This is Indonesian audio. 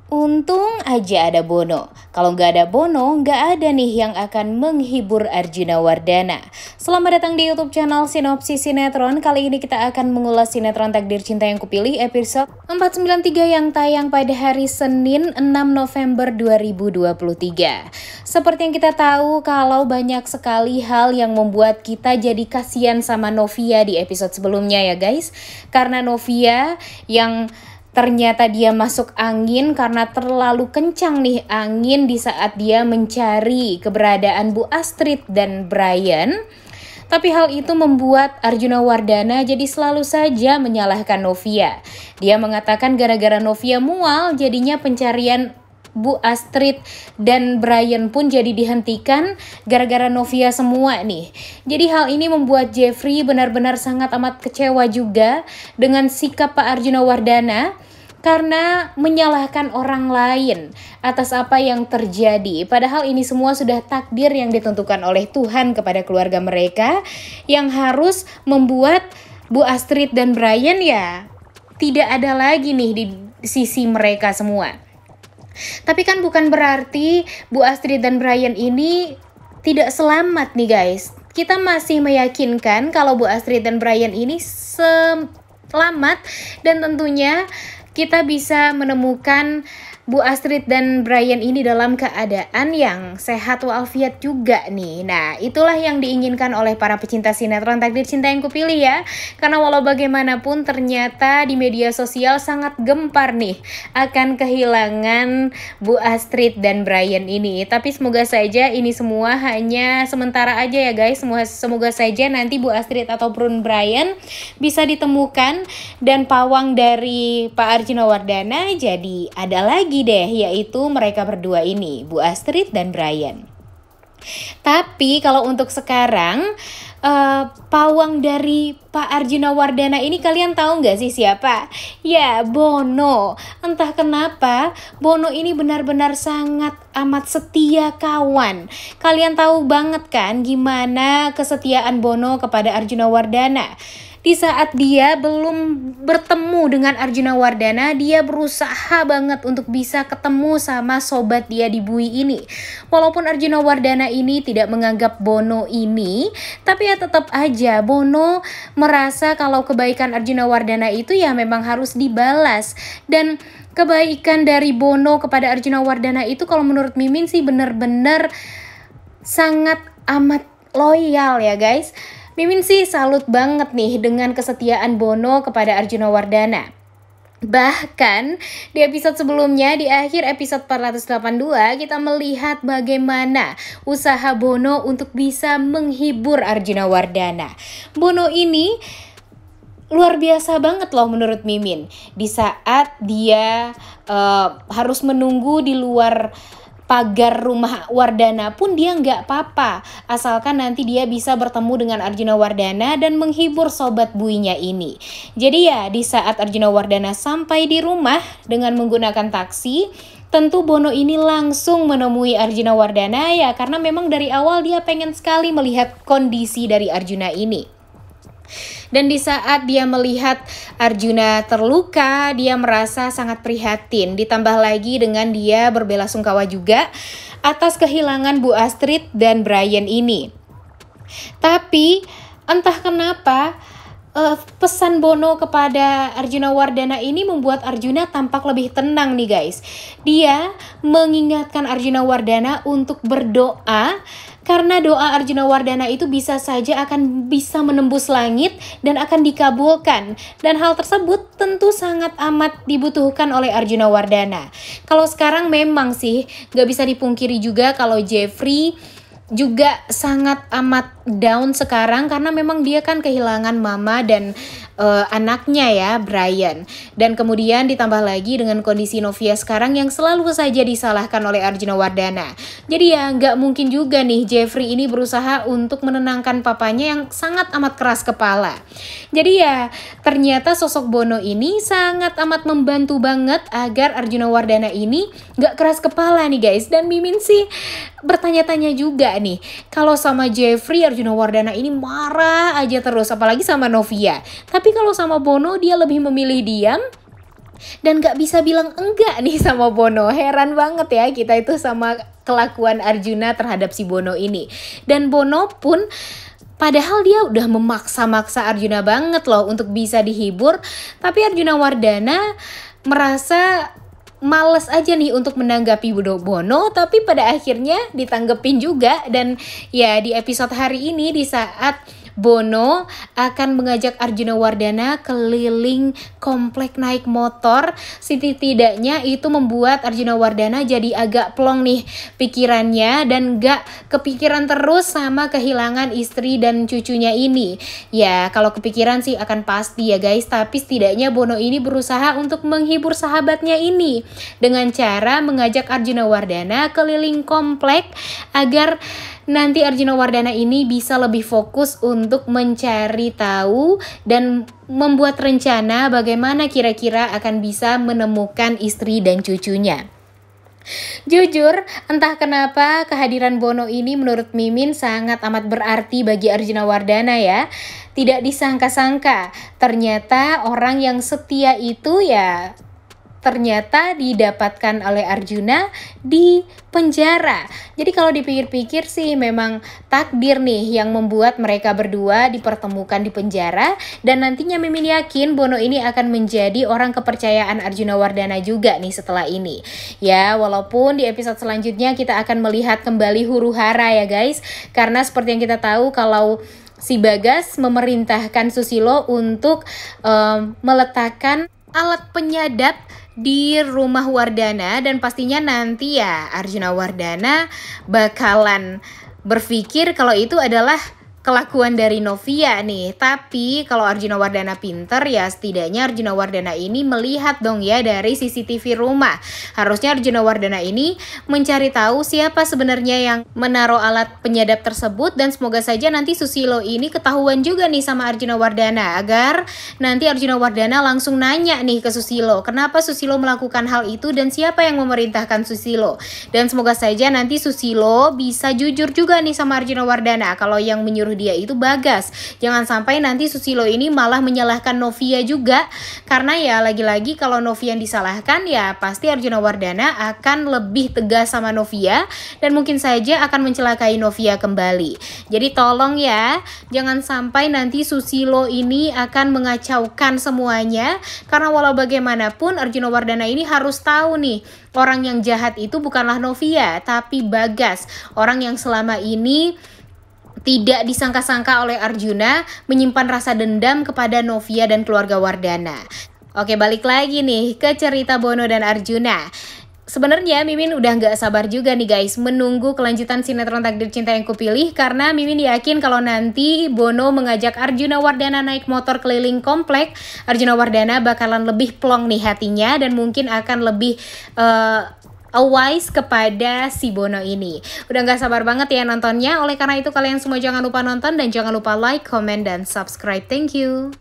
Untung aja ada Bono. Kalau nggak ada Bono, nggak ada nih yang akan menghibur Arjuna Wardana. Selamat datang di YouTube channel Sinopsis Sinetron. Kali ini kita akan mengulas sinetron Takdir Cinta Yang Kupilih episode 493 yang tayang pada hari Senin 6 November 2023. Seperti yang kita tahu, kalau banyak sekali hal yang membuat kita jadi kasihan sama Novia di episode sebelumnya ya guys. Karena Novia yang ternyata dia masuk angin karena terlalu kencang nih angin di saat dia mencari keberadaan Bu Astrid dan Brian. Tapi hal itu membuat Arjuna Wardana jadi selalu saja menyalahkan Novia. Dia mengatakan gara-gara Novia mual jadinya pencarian Bu Astrid dan Brian pun jadi dihentikan gara-gara Novia semua nih. Jadi hal ini membuat Jeffrey benar-benar sangat amat kecewa juga dengan sikap Pak Arjuna Wardana karena menyalahkan orang lain atas apa yang terjadi. Padahal ini semua sudah takdir yang ditentukan oleh Tuhan kepada keluarga mereka yang harus membuat Bu Astrid dan Brian ya tidak ada lagi nih di sisi mereka semua. Tapi kan bukan berarti Bu Astrid dan Brian ini tidak selamat nih guys. Kita masih meyakinkan kalau Bu Astrid dan Brian ini selamat dan tentunya kita bisa menemukan Bu Astrid dan Brian ini dalam keadaan yang sehat walafiat juga nih. Nah, itulah yang diinginkan oleh para pecinta sinetron Takdir Cinta Yang Kupilih ya. Karena walau bagaimanapun ternyata di media sosial sangat gempar nih akan kehilangan Bu Astrid dan Brian ini. Tapi semoga saja ini semua hanya sementara aja ya guys. Semoga saja nanti Bu Astrid ataupun Brian bisa ditemukan dan pawang dari Pak Arjuna Wardana jadi ada lagi deh, yaitu mereka berdua ini, Bu Astrid dan Brian. Tapi kalau untuk sekarang pawang dari Pak Arjuna Wardana ini kalian tahu nggak sih siapa? Ya, Bono. Entah kenapa Bono ini benar-benar sangat amat setia kawan. Kalian tahu banget kan gimana kesetiaan Bono kepada Arjuna Wardana. Di saat dia belum bertemu dengan Arjuna Wardana, dia berusaha banget untuk bisa ketemu sama sobat dia di Bui ini. Walaupun Arjuna Wardana ini tidak menganggap Bono ini, tapi ya tetap aja Bono merasa kalau kebaikan Arjuna Wardana itu ya memang harus dibalas. Dan kebaikan dari Bono kepada Arjuna Wardana itu kalau menurut Mimin sih benar-benar sangat amat loyal ya guys. Mimin sih salut banget nih dengan kesetiaan Bono kepada Arjuna Wardana. Bahkan di episode sebelumnya, di akhir episode 482, kita melihat bagaimana usaha Bono untuk bisa menghibur Arjuna Wardana. Bono ini luar biasa banget loh menurut Mimin. Di saat dia harus menunggu di luar pagar rumah Wardana pun dia nggak apa-apa, asalkan nanti dia bisa bertemu dengan Arjuna Wardana dan menghibur sobat buinya ini. Jadi ya di saat Arjuna Wardana sampai di rumah dengan menggunakan taksi, tentu Bono ini langsung menemui Arjuna Wardana ya karena memang dari awal dia pengen sekali melihat kondisi dari Arjuna ini. Dan di saat dia melihat Arjuna terluka, dia merasa sangat prihatin. Ditambah lagi dengan dia berbelasungkawa juga atas kehilangan Bu Astrid dan Brian ini. Tapi entah kenapa pesan Bono kepada Arjuna Wardana ini membuat Arjuna tampak lebih tenang nih guys. Dia mengingatkan Arjuna Wardana untuk berdoa karena doa Arjuna Wardana itu bisa saja akan bisa menembus langit dan akan dikabulkan. Dan hal tersebut tentu sangat amat dibutuhkan oleh Arjuna Wardana. Kalau sekarang memang sih gak bisa dipungkiri juga kalau Jeffrey juga sangat amat down sekarang karena memang dia kan kehilangan mama dan anaknya ya, Brian. Dan kemudian ditambah lagi dengan kondisi Novia sekarang yang selalu saja disalahkan oleh Arjuna Wardana. Jadi ya nggak mungkin juga nih Jeffrey ini berusaha untuk menenangkan papanya yang sangat amat keras kepala. Jadi ya ternyata sosok Bono ini sangat amat membantu banget agar Arjuna Wardana ini nggak keras kepala nih guys. Dan Mimin sih bertanya-tanya juga nih, kalau sama Jeffrey Arjuna Wardana ini marah aja terus, apalagi sama Novia. Tapi kalau sama Bono dia lebih memilih diam dan gak bisa bilang enggak nih sama Bono. Heran banget ya kita itu sama kelakuan Arjuna terhadap si Bono ini. Dan Bono pun padahal dia udah memaksa-maksa Arjuna banget loh untuk bisa dihibur, tapi Arjuna Wardana merasa males aja nih untuk menanggapi Bono, tapi pada akhirnya ditanggepin juga. Dan ya di episode hari ini, di saat Bono akan mengajak Arjuna Wardana keliling komplek naik motor, setidaknya itu membuat Arjuna Wardana jadi agak plong nih pikirannya dan gak kepikiran terus sama kehilangan istri dan cucunya ini. Ya kalau kepikiran sih akan pasti ya guys, tapi setidaknya Bono ini berusaha untuk menghibur sahabatnya ini dengan cara mengajak Arjuna Wardana keliling komplek agar nanti Arjuna Wardana ini bisa lebih fokus untuk mencari tahu dan membuat rencana bagaimana kira-kira akan bisa menemukan istri dan cucunya. Jujur, entah kenapa kehadiran Bono ini menurut Mimin sangat amat berarti bagi Arjuna Wardana ya. Tidak disangka-sangka, ternyata orang yang setia itu ya ternyata didapatkan oleh Arjuna di penjara. Jadi kalau dipikir-pikir sih memang takdir nih yang membuat mereka berdua dipertemukan di penjara, dan nantinya Mimin yakin Bono ini akan menjadi orang kepercayaan Arjuna Wardana juga nih setelah ini. Ya walaupun di episode selanjutnya kita akan melihat kembali huru-hara ya guys, karena seperti yang kita tahu kalau si Bagas memerintahkan Susilo untuk meletakkan alat penyadap di rumah Wardana, dan pastinya nanti ya Arjuna Wardana bakalan berpikir kalau itu adalah kelakuan dari Novia nih. Tapi kalau Arjuna Wardana pinter ya setidaknya Arjuna Wardana ini melihat dong ya dari CCTV rumah. Harusnya Arjuna Wardana ini mencari tahu siapa sebenarnya yang menaruh alat penyadap tersebut, dan semoga saja nanti Susilo ini ketahuan juga nih sama Arjuna Wardana agar nanti Arjuna Wardana langsung nanya nih ke Susilo kenapa Susilo melakukan hal itu dan siapa yang memerintahkan Susilo. Dan semoga saja nanti Susilo bisa jujur juga nih sama Arjuna Wardana kalau yang menyuruh dia itu Bagas. Jangan sampai nanti Susilo ini malah menyalahkan Novia juga, karena ya lagi-lagi kalau Novia yang disalahkan ya pasti Arjuna Wardana akan lebih tegas sama Novia dan mungkin saja akan mencelakai Novia kembali. Jadi tolong ya jangan sampai nanti Susilo ini akan mengacaukan semuanya, karena walau bagaimanapun Arjuna Wardana ini harus tahu nih orang yang jahat itu bukanlah Novia tapi Bagas, orang yang selama ini tidak disangka-sangka oleh Arjuna menyimpan rasa dendam kepada Novia dan keluarga Wardana. Oke, balik lagi nih ke cerita Bono dan Arjuna. Sebenarnya Mimin udah gak sabar juga nih guys menunggu kelanjutan sinetron Takdir Cinta Yang Kupilih, karena Mimin yakin kalau nanti Bono mengajak Arjuna Wardana naik motor keliling komplek, Arjuna Wardana bakalan lebih plong nih hatinya dan mungkin akan lebih wise kepada si Bono ini. Udah gak sabar banget ya nontonnya. Oleh karena itu kalian semua jangan lupa nonton dan jangan lupa like, comment, dan subscribe. Thank you.